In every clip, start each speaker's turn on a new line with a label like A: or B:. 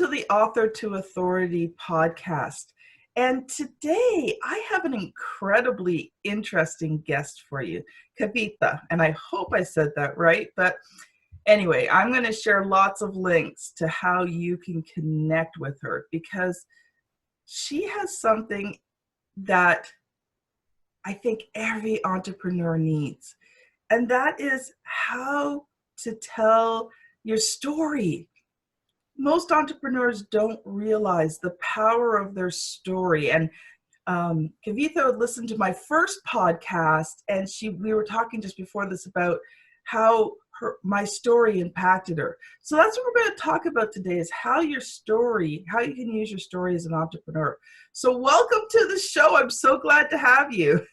A: to the Author to Authority podcast. And today I have an incredibly interesting guest for you, Kavitha. And I hope I said that right. But anyway, I'm going to share lots of links to how you can connect with her because she has something that I think every entrepreneur needs. And that is how to tell your story. Most entrepreneurs don't realize the power of their story. And Kavitha listened to my first podcast, and we were talking just before this about how my story impacted her. So that's what we're going to talk about today, is how you can use your story as an entrepreneur. So welcome to the show. I'm so glad to have you.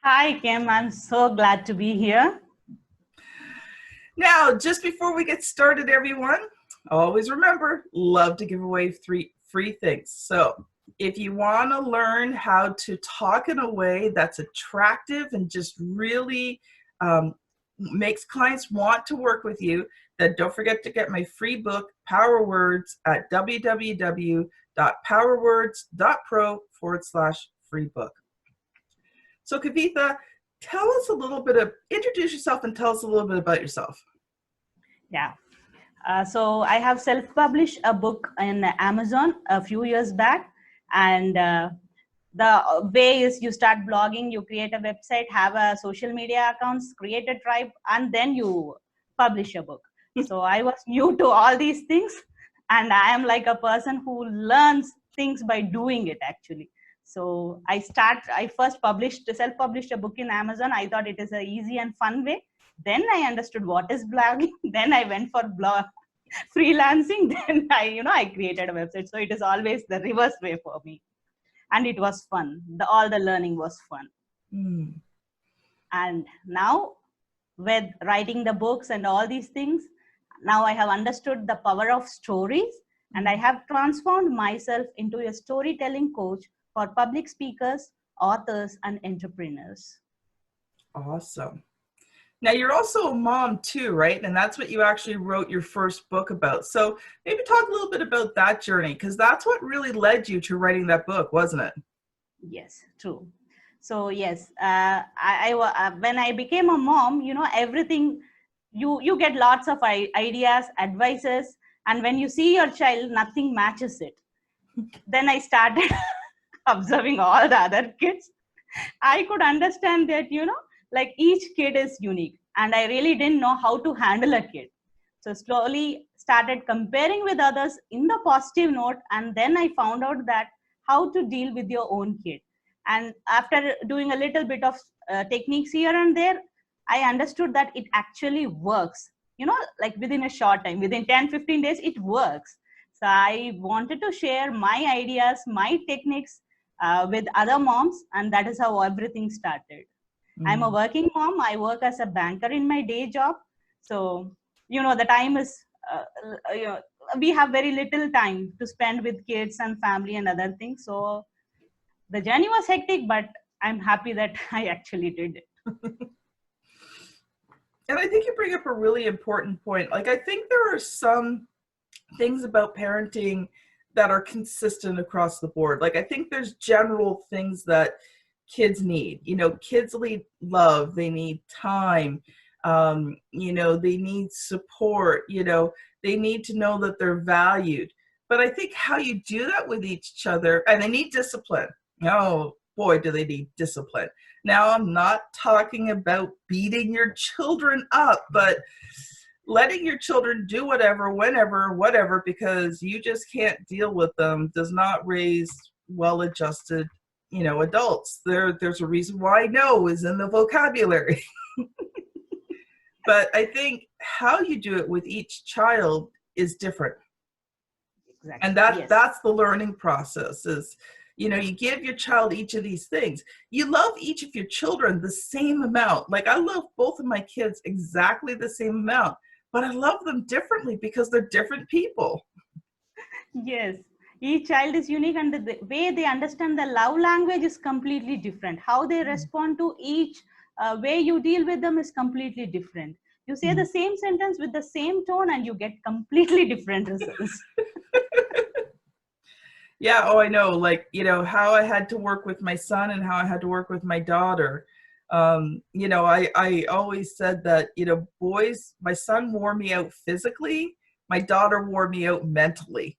B: Hi, Kim. I'm so glad to be here.
A: Now, just before we get started, everyone, always remember, love to give away free things. So if you want to learn how to talk in a way that's attractive and just really makes clients want to work with you, then don't forget to get my free book, Power Words, at www.powerwords.pro/free book. So Kavitha, introduce yourself and tell us a little bit about yourself.
B: Yeah. So I have self-published a book in Amazon a few years back. And the way is you start blogging, you create a website, have a social media accounts, create a tribe, and then you publish a book. So I was new to all these things. And I am like a person who learns things by doing it, actually. So I first self-published a book in Amazon. I thought it is an easy and fun way. Then I understood what is blogging. Then I went for freelancing. Then I created a website. So it is always the reverse way for me. And it was fun. All the learning was fun. And now with writing the books and all these things, now I have understood the power of stories. And I have transformed myself into a storytelling coach for public speakers, authors, and entrepreneurs.
A: Awesome. Now, you're also a mom too, right? And that's what you actually wrote your first book about. So maybe talk a little bit about that journey, because that's what really led you to writing that book, wasn't it?
B: Yes, true. So yes, when I became a mom, everything, you get lots of ideas, advices, and when you see your child, nothing matches it. Then I started observing all the other kids. I could understand that, like each kid is unique, and I really didn't know how to handle a kid. So slowly started comparing with others in the positive note, and then I found out that how to deal with your own kid. And after doing a little bit of techniques here and there, I understood that it actually works, like within a short time, within 10-15 days, it works. So I wanted to share my ideas, my techniques with other moms, and that is how everything started. I'm a working mom. I work as a banker in my day job. So, the time is, we have very little time to spend with kids and family and other things. So the journey was hectic, but I'm happy that I actually did it.
A: And I think you bring up a really important point. Like, I think there are some things about parenting that are consistent across the board. Like, I think there's general things that kids need. Kids need love, they need time, they need support, they need to know that they're valued. But I think how you do that with each other, and they need discipline. Oh boy, do they need discipline. Now, I'm not talking about beating your children up, but letting your children do whatever, whenever, whatever, because you just can't deal with them, does not raise well-adjusted adults. There's a reason why no is in the vocabulary. But I think how you do it with each child is different. Exactly. And that's the learning process is, you give your child each of these things. You love each of your children the same amount. Like, I love both of my kids exactly the same amount, but I love them differently because they're different people.
B: Yes. Each child is unique, and the way they understand the love language is completely different. How they respond to each way you deal with them is completely different. You say the same sentence with the same tone and you get completely different results.
A: Yeah, oh, I know. Like, how I had to work with my son and how I had to work with my daughter. I always said that, boys, my son wore me out physically, my daughter wore me out mentally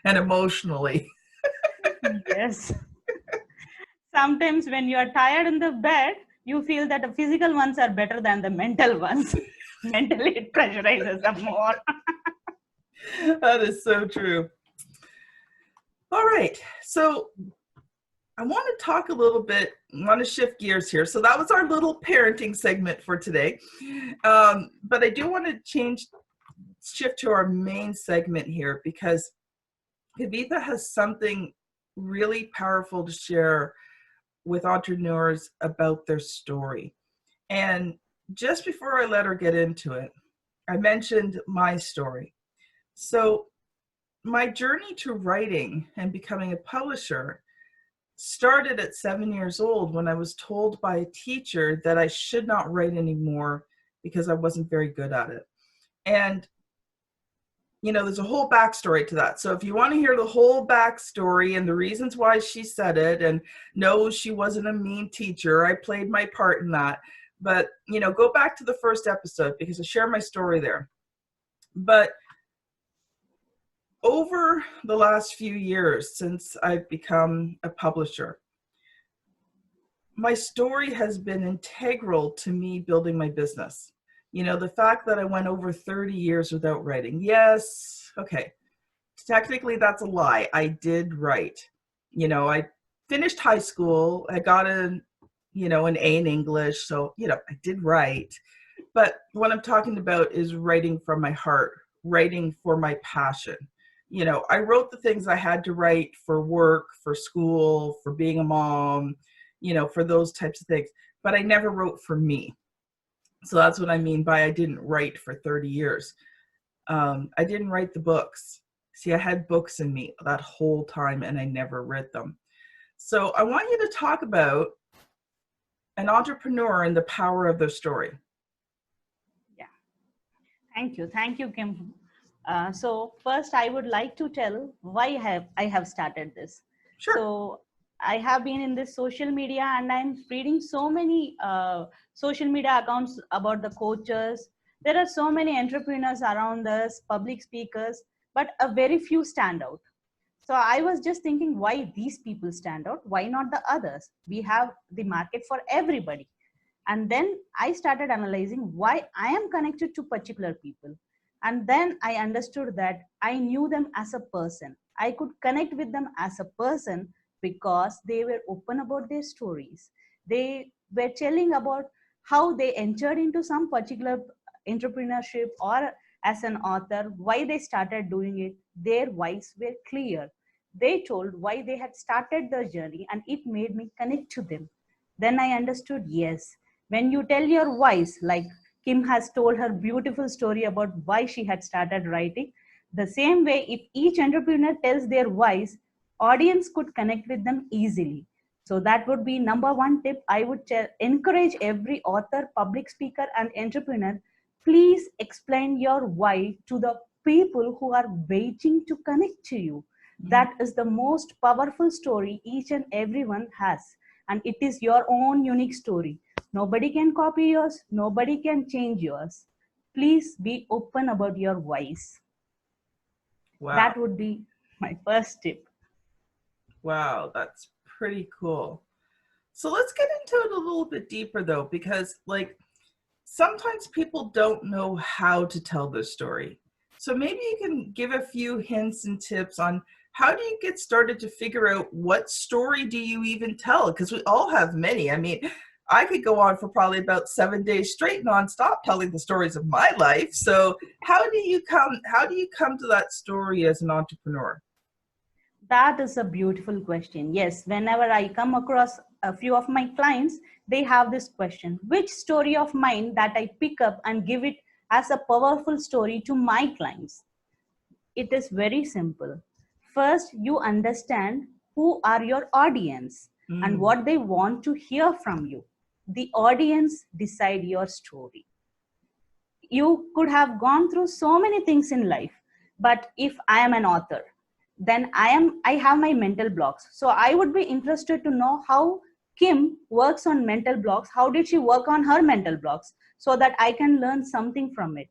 A: and emotionally.
B: Yes. Sometimes when you are tired in the bed, you feel that the physical ones are better than the mental ones. Mentally, it pressurizes them more.
A: That is so true. All right. So I want to talk a little bit, I want to shift gears here. So that was our little parenting segment for today. But I do want to shift to our main segment here because Kavitha has something really powerful to share with entrepreneurs about their story. And just before I let her get into it, I mentioned my story. So my journey to writing and becoming a publisher started at 7 years old when I was told by a teacher that I should not write anymore because I wasn't very good at it. And there's a whole backstory to that. So if you want to hear the whole backstory and the reasons why she said it, and no, she wasn't a mean teacher, I played my part in that. But, go back to the first episode because I share my story there. But over the last few years since I've become a publisher, my story has been integral to me building my business. The fact that I went over 30 years without writing. Yes, okay. Technically, that's a lie. I did write. I finished high school. I got an A in English. So, I did write. But what I'm talking about is writing from my heart, writing for my passion. I wrote the things I had to write for work, for school, for being a mom, for those types of things. But I never wrote for me. So that's what I mean by I didn't write for 30 years. I didn't write the books. See, I had books in me that whole time and I never read them. So I want you to talk about an entrepreneur and the power of their story.
B: Yeah. Thank you, Kim. So first, I would like to tell why I have started this.
A: Sure.
B: So I have been in this social media, and I'm reading so many social media accounts about the coaches. There are so many entrepreneurs around us, public speakers, but a very few stand out. So I was just thinking why these people stand out, why not the others? We have the market for everybody. And then I started analyzing why I am connected to particular people. And then I understood that I knew them as a person. I could connect with them as a person because they were open about their stories. They were telling about how they entered into some particular entrepreneurship or as an author, why they started doing it. Their whys were clear. They told why they had started the journey, and it made me connect to them. Then I understood, yes, when you tell your whys, like Kim has told her beautiful story about why she had started writing, the same way, if each entrepreneur tells their whys, audience could connect with them easily. So that would be number one tip. I would encourage every author, public speaker, and entrepreneur, please explain your why to the people who are waiting to connect to you. That is the most powerful story each and everyone has, and it is your own unique story. Nobody can copy yours, nobody can change yours. Please be open about your whys.
A: Wow.
B: That would be my first tip.
A: Wow, that's pretty cool. So let's get into it a little bit deeper though, because sometimes people don't know how to tell their story. So maybe you can give a few hints and tips on how do you get started to figure out what story do you even tell? Because we all have many. I mean, I could go on for probably about 7 days straight nonstop telling the stories of my life. So how do you come to that story as an entrepreneur?
B: That is a beautiful question. Yes, whenever I come across a few of my clients, they have this question: which story of mine that I pick up and give it as a powerful story to my clients? It is very simple. First, you understand who are your audience and what they want to hear from you. The audience decide your story. You could have gone through so many things in life, but if I am an author, then I have my mental blocks. So I would be interested to know how Kim works on mental blocks. How did she work on her mental blocks, so that I can learn something from it.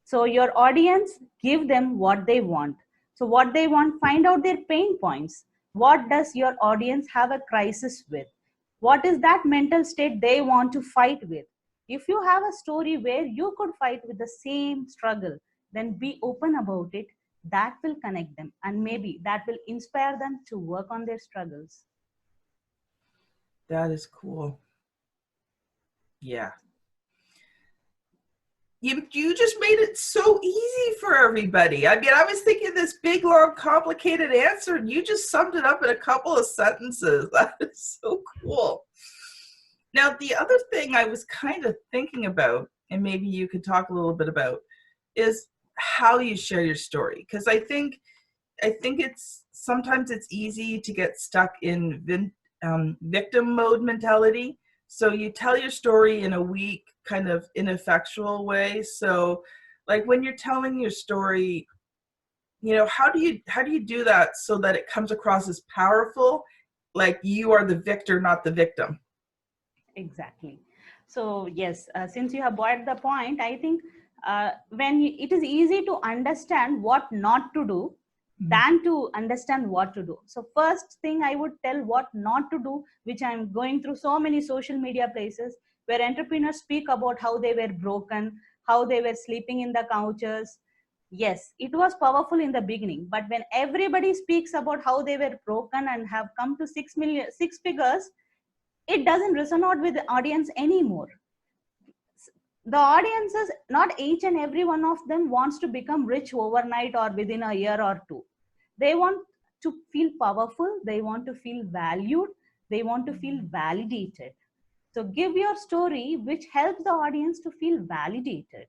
B: So your audience, give them what they want. So what they want, find out their pain points. What does your audience have a crisis with? What is that mental state they want to fight with? If you have a story where you could fight with the same struggle, then be open about it. That will connect them, and maybe that will inspire them to work on their struggles.
A: That is cool. Yeah. You just made it so easy for everybody. I mean, I was thinking this big, long, complicated answer, and you just summed it up in a couple of sentences. That is so cool. Now, the other thing I was kind of thinking about, and maybe you could talk a little bit about, is how you share your story. Because I think it's sometimes it's easy to get stuck in victim mode mentality. So you tell your story in a weak, kind of ineffectual way. So, like when you're telling your story, how do you do that so that it comes across as powerful, like you are the victor, not the victim?
B: Exactly. So yes, since you have brought the point, I think it is easy to understand what not to do
A: Mhm.
B: than to understand what to do. So first thing I would tell what not to do, which I'm going through so many social media places where entrepreneurs speak about how they were broken, how they were sleeping in the couches. Yes, it was powerful in the beginning, but when everybody speaks about how they were broken and have come to 6 figures, it doesn't resonate with the audience anymore. The audiences, not each and every one of them wants to become rich overnight or within a year or two. They want to feel powerful, they want to feel valued, they want to feel validated. So give your story which helps the audience to feel validated.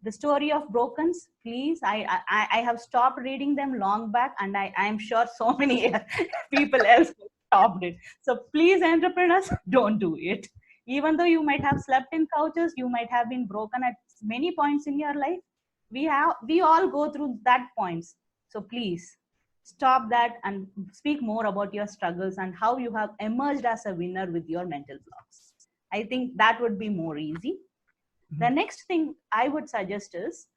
B: The story of brokens, please. I have stopped reading them long back, and I am sure so many people else have stopped it. So please, entrepreneurs, don't do it. Even though you might have slept in couches, you might have been broken at many points in your life. We all go through that points. So please stop that and speak more about your struggles and how you have emerged as a winner with your mental blocks. I think that would be more easy. The
A: Mhm.
B: next thing I would suggest is,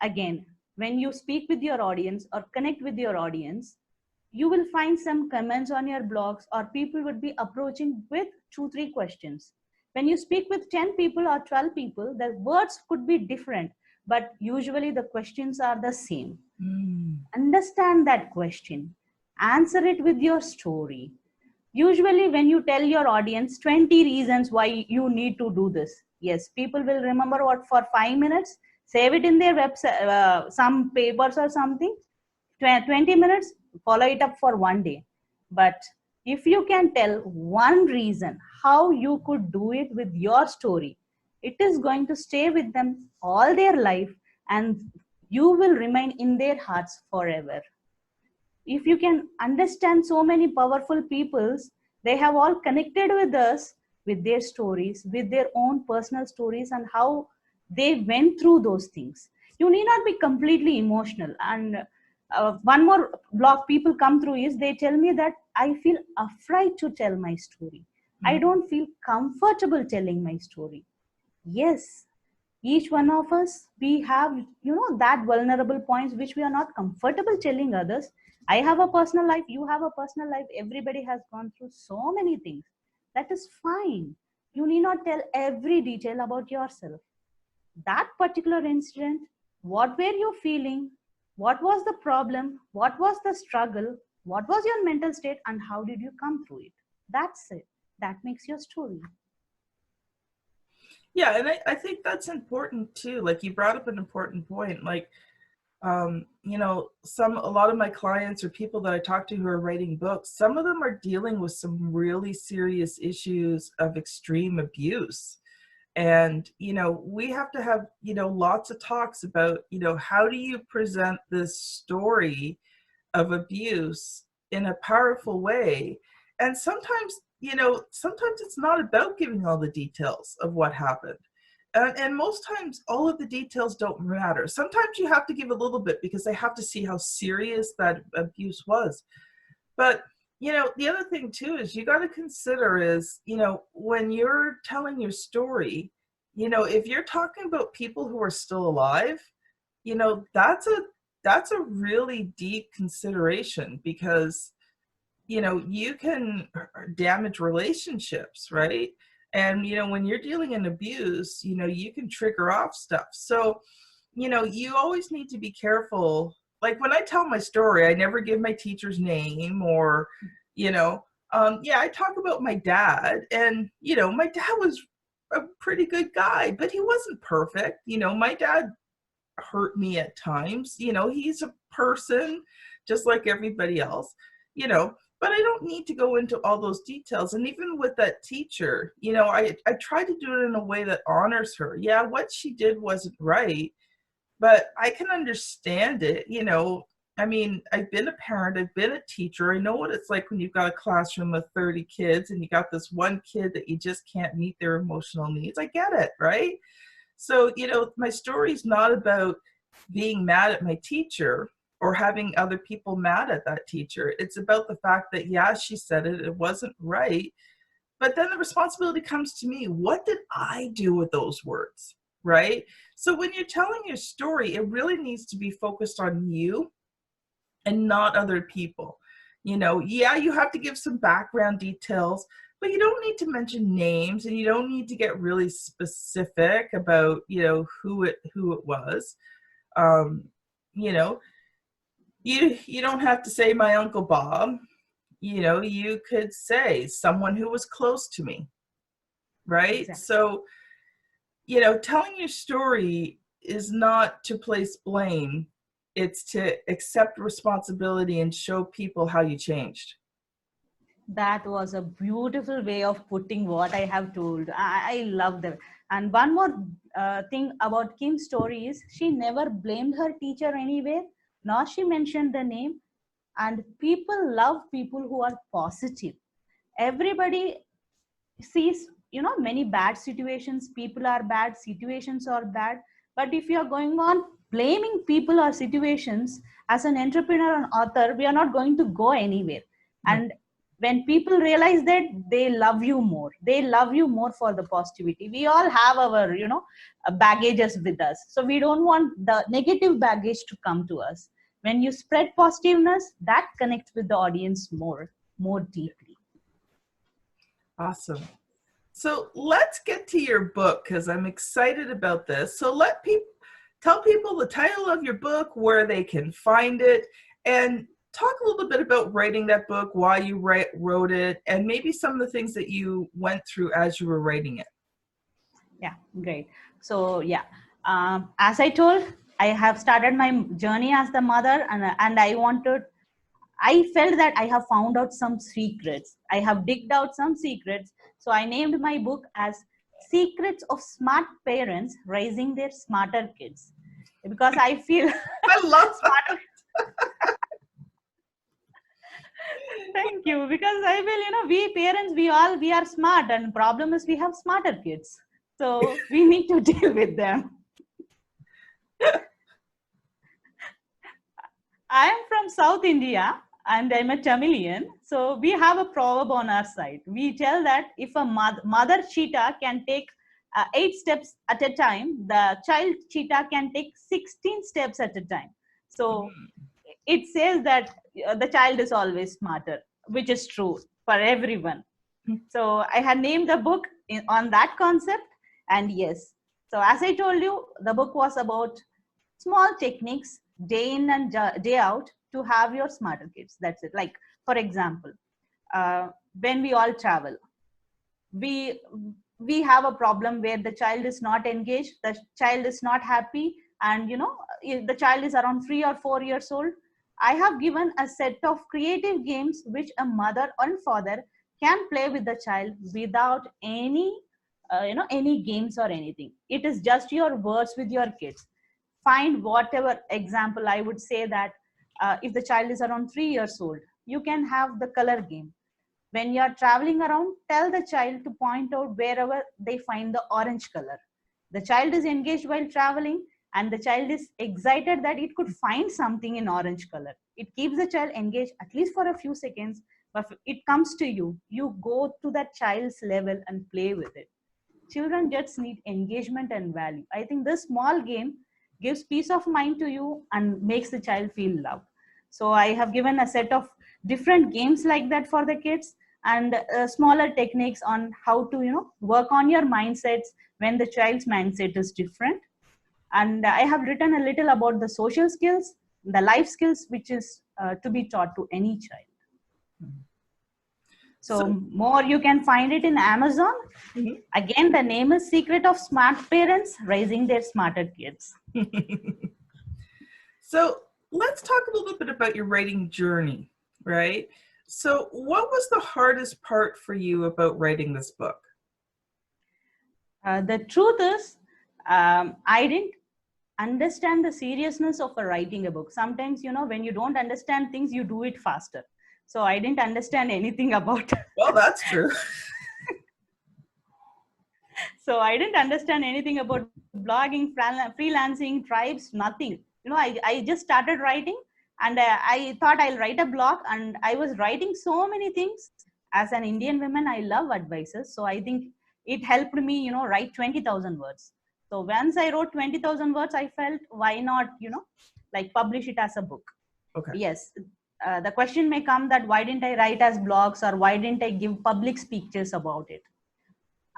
B: again, when you speak with your audience or connect with your audience, you will find some comments on your blogs, or people would be approaching with 2 3 questions. When you speak with 10 people or 12 people, the words could be different, but usually the questions are the same.
A: Mm.
B: Understand that question, answer it with your story. Usually, when you tell your audience 20 reasons why you need to do this, yes, people will remember what for 5 minutes, save it in their website, some papers or something. 20 minutes, follow it up for one day. But if you can tell one reason how you could do it with your story, it is going to stay with them all their life, and you will remain in their hearts forever. If you can understand so many powerful peoples, they have all connected with us with their stories, with their own personal stories, and how they went through those things. You need not be completely emotional. And one more block people come through is they tell me that I feel afraid to tell my story, I
A: Mhm.
B: don't feel comfortable telling my story. Yes, each one of us, we have, that vulnerable points which we are not comfortable telling others. I have a personal life, you have a personal life, everybody has gone through so many things. That is fine. You need not tell every detail about yourself. That particular incident, what were you feeling, what was the problem, what was the struggle, what was your mental state, and how did you come through it? That's it. That makes your story.
A: Yeah, and I think that's important too. Like you brought up an important point. Like, a lot of my clients or people that I talk to who are writing books, some of them are dealing with some really serious issues of extreme abuse. And, we have to have, lots of talks about, how do you present this story of abuse in a powerful way? And sometimes it's not about giving all the details of what happened. And most times, all of the details don't matter. Sometimes you have to give a little bit because they have to see how serious that abuse was. But, the other thing too is you got to consider is, when you're telling your story, if you're talking about people who are still alive, that's a really deep consideration because you can damage relationships, right? And when you're dealing in abuse, you can trigger off stuff. So you always need to be careful. Like when I tell my story, I never give my teacher's name or yeah, I talk about my dad. And my dad was a pretty good guy, but he wasn't perfect. My dad hurt me at times. He's a person just like everybody else, but I don't need to go into all those details. And even with that teacher, I try to do it in a way that honors her. Yeah, what she did wasn't right, but I can understand it. I mean, I've been a parent, I've been a teacher. I know what it's like when you've got a classroom of 30 kids and you got this one kid that you just can't meet their emotional needs. I get it, right? So, my story is not about being mad at my teacher or having other people mad at that teacher. It's about the fact that, yeah, she said it, it wasn't right. But then the responsibility comes to me. What did I do with those words? Right? So when you're telling your story, it really needs to be focused on you and not other people. Yeah, you have to give some background details, but you don't need to mention names and you don't need to get really specific about, who it was. Um, you know, you don't have to say my Uncle Bob. You could say someone who was close to me, right?
B: Exactly.
A: So, telling your story is not to place blame. It's to accept responsibility and show people how you changed.
B: That was a beautiful way of putting what I have told. I love that. And one more thing about Kim's story is she never blamed her teacher anywhere, nor she mentioned the name. And people love people who are positive. Everybody sees, many bad situations. People are bad, situations are bad. But if you are going on blaming people or situations, as an entrepreneur and author, we are not going to go anywhere.
A: No.
B: And when people realize that, they love you more. They love you more for the positivity. We all have our baggages with us, so we don't want the negative baggage to come to us. When you spread positiveness, that connects with the audience more deeply.
A: Awesome. So let's get to your book because I'm excited about this. So tell people the title of your book, where they can find it, and talk a little bit about writing that book, why you wrote it, and maybe some of the things that you went through as you were writing it.
B: Yeah, great. So yeah, as I told, I have started my journey as the mother, and I felt that I have found out some secrets. I have digged out some secrets. So I named my book as Secrets of Smart Parents Raising Their Smarter Kids, because I feel
A: I love
B: smarter. Thank you. Because I feel, we parents, we are smart, and problem is we have smarter kids. So we need to deal with them. I am from South India and I'm a Tamilian. So we have a proverb on our side. We tell that if a mother cheetah can take 8 steps at a time, the child cheetah can take 16 steps at a time. So it says that the child is always smarter, which is true for everyone. So I had named the book on that concept. And yes, so as I told you, the book was about small techniques day in and day out to have your smarter kids. That's it. Like, for example, when we all travel, we we have a problem where the child is not engaged, the child is not happy, and if the child is around 3 or 4 years old. I have given a set of creative games which a mother and father can play with the child without any games or anything. It is just your words with your kids. Find whatever example. I would say that if the child is around 3 years old, you can have the color game. When you are traveling around, tell the child to point out wherever they find the orange color. The child is engaged while traveling, and the child is excited that it could find something in orange color. It keeps the child engaged at least for a few seconds, but it comes to you. You go to that child's level and play with it. Children just need engagement and value. I think this small game gives peace of mind to you and makes the child feel loved. So I have given a set of different games like that for the kids, and smaller techniques on how to work on your mindsets when the child's mindset is different. And I have written a little about the social skills, the life skills, which is to be taught to any child. So more you can find it in Amazon.
A: Mhm.
B: Again, the name is Secret of Smart Parents Raising Their Smarter Kids.
A: So let's talk a little bit about your writing journey, right? So what was the hardest part for you about writing this book?
B: The truth is, I didn't understand the seriousness of writing a book. Sometimes, when you don't understand things, you do it faster. So I didn't understand anything about
A: Well, that's true.
B: So I didn't understand anything about blogging, freelancing, tribes, nothing. I just started writing, and I thought I'll write a blog, and I was writing so many things. As an Indian woman, I love advices. So I think it helped me, write 20,000 words. So once I wrote 20,000 words, I felt, why not, like publish it as a book?
A: Okay.
B: Yes. The question may come that why didn't I write as blogs, or why didn't I give public speeches about it?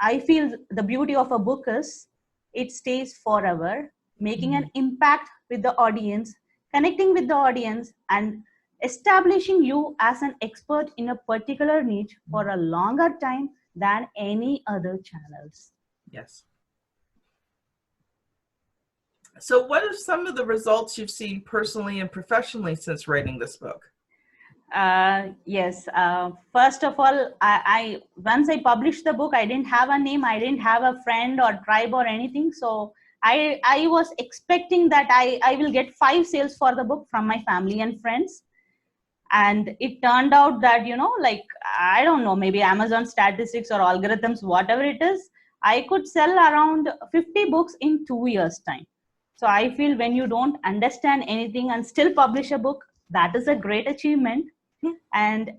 B: I feel the beauty of a book is it stays forever, making an impact with the audience, connecting with the audience, and establishing you as an expert in a particular niche for a longer time than any other channels.
A: Yes. So what are some of the results you've seen personally and professionally since writing this book?
B: Yes. First of all, I once I published the book, I didn't have a name, I didn't have a friend or tribe or anything. So I was expecting that I will get 5 sales for the book from my family and friends. And it turned out that, like, I don't know, maybe Amazon statistics or algorithms, whatever it is, I could sell around 50 books in 2 years' time. So I feel when you don't understand anything and still publish a book, that is a great achievement. And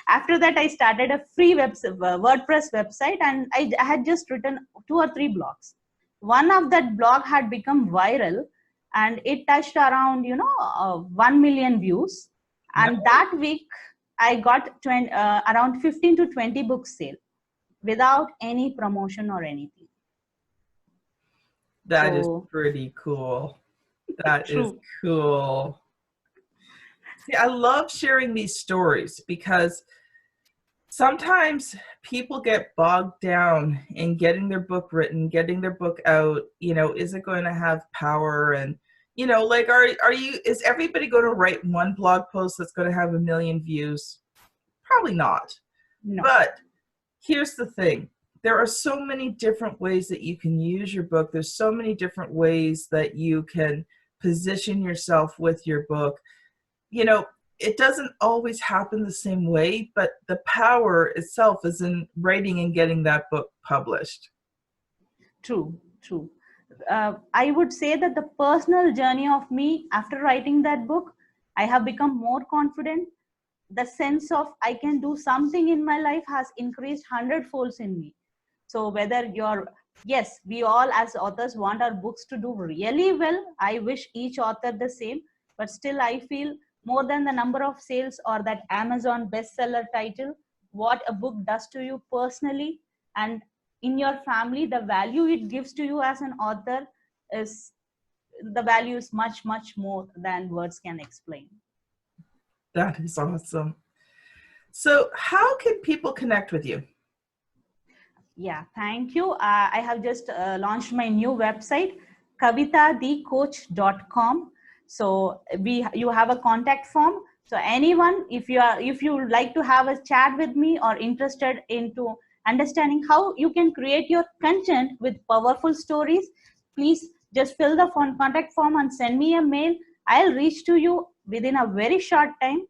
B: after that, I started a free WordPress website, and I had just written 2 or 3 blogs. One of that blog had become viral, and it touched around 1 million views. And that week I got around 15 to 20 books sale without any promotion or anything.
A: That is pretty cool. That is cool. See, I love sharing these stories because sometimes people get bogged down in getting their book written, getting their book out. Is it going to have power? And, like, is everybody going to write one blog post that's going to have 1 million views? Probably not.
B: No.
A: But here's the thing. There are so many different ways that you can use your book. There's so many different ways that you can position yourself with your book. It doesn't always happen the same way, but the power itself is in writing and getting that book published.
B: True. I would say that the personal journey of me after writing that book, I have become more confident. The sense of I can do something in my life has increased 100-folds in me. So whether yes, we all as authors want our books to do really well. I wish each author the same, but still I feel more than the number of sales or that Amazon bestseller title, what a book does to you personally and in your family, the value it gives to you as an author is much, much more than words can explain.
A: That is awesome. So how can people connect with you?
B: Yeah, thank you. I have just launched my new website, kavithathecoach.com. So you have a contact form. So anyone, if you would like to have a chat with me or interested into understanding how you can create your content with powerful stories, please just fill the contact form and send me a mail. I'll reach to you within a very short time.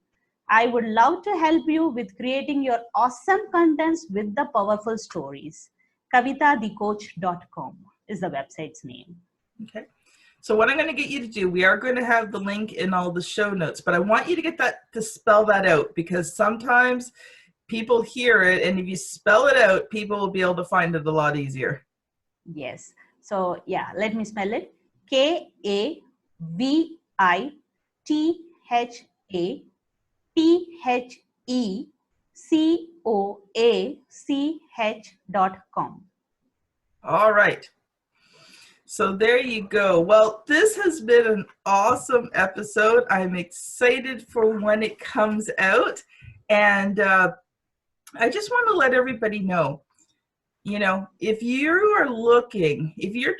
B: I would love to help you with creating your awesome contents with the powerful stories. kavithathecoach.com. is the website's name.
A: Okay. So what I'm going to get you to do, we are going to have the link in all the show notes, but I want you to get that, to spell that out, because sometimes people hear it, and if you spell it out, people will be able to find it a lot easier.
B: Yes. So yeah, let me spell it. KavithaPhecoach.com.
A: All right. So there you go. Well, this has been an awesome episode. I'm excited for when it comes out. And I just want to let everybody know, you know, if you are looking, if you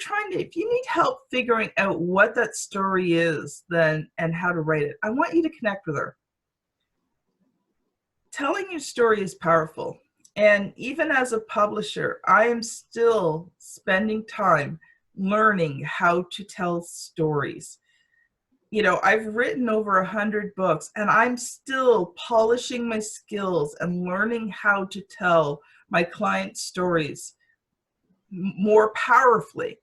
A: need help figuring out what that story is, then, and how to write it, I want you to connect with her. Telling your story is powerful. And even as a publisher, I am still spending time learning how to tell stories. You know, I've written over 100 books, and I'm still polishing my skills and learning how to tell my clients' stories more powerfully,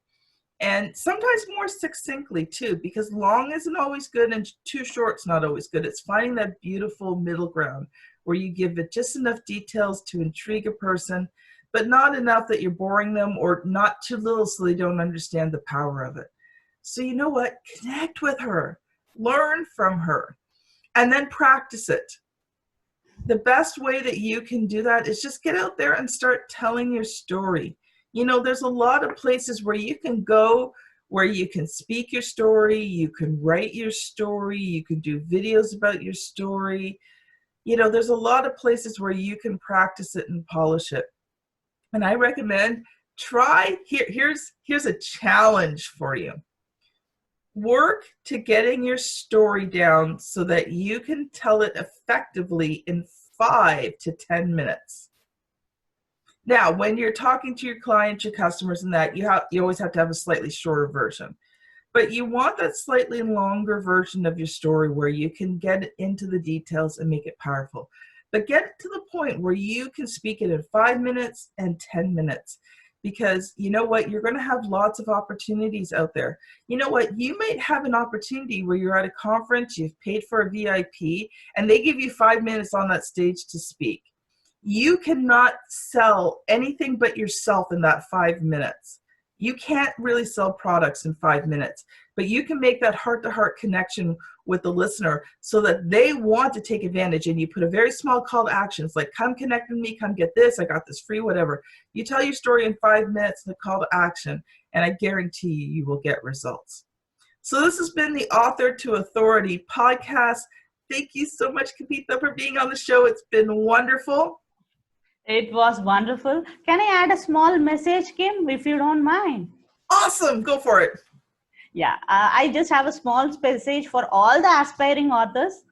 A: and sometimes more succinctly too, because long isn't always good and too short's not always good. It's finding that beautiful middle ground where you give it just enough details to intrigue a person, but not enough that you're boring them, or not too little so they don't understand the power of it. So you know what? Connect with her, learn from her, and then practice it. The best way that you can do that is just get out there and start telling your story. You know, there's a lot of places where you can go, where you can speak your story, you can write your story, you can do videos about your story. You know, there's a lot of places where you can practice it and polish it. And I recommend here's a challenge for you. Work to getting your story down so that you can tell it effectively in 5 to 10 minutes. Now, when you're talking to your clients, your customers, and that, you always have to have a slightly shorter version. But you want that slightly longer version of your story where you can get into the details and make it powerful. But get it to the point where you can speak it in 5 minutes and 10 minutes. Because you know what? You're going to have lots of opportunities out there. You know what? You might have an opportunity where you're at a conference, you've paid for a VIP, and they give you 5 minutes on that stage to speak. You cannot sell anything but yourself in that 5 minutes. You can't really sell products in 5 minutes, but you can make that heart-to-heart connection with the listener so that they want to take advantage, and you put a very small call to actions like, come connect with me, come get this, I got this free, whatever. You tell your story in 5 minutes and a call to action, and I guarantee you will get results. So this has been the Author to Authority podcast. Thank you so much, Kavitha, for being on the show. It's been wonderful.
B: It was wonderful. Can I add a small message, Kim, if you don't mind?
A: Awesome. Go for it.
B: Yeah, I just have a small message for all the aspiring authors.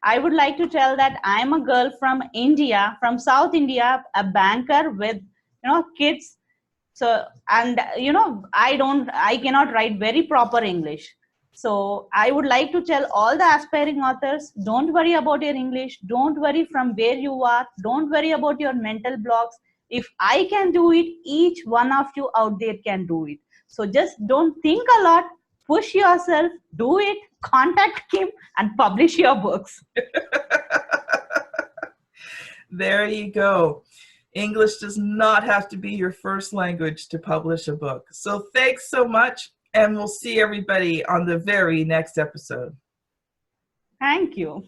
B: I would like to tell that I'm a girl from India, from South India, a banker with, kids. So, and, I cannot write very proper English. So I would like to tell all the aspiring authors, don't worry about your English. Don't worry from where you are. Don't worry about your mental blocks. If I can do it, each one of you out there can do it. So just don't think a lot. Push yourself, do it, contact Kim, and publish your books.
A: There you go. English does not have to be your first language to publish a book. So thanks so much, and we'll see everybody on the very next episode.
B: Thank you.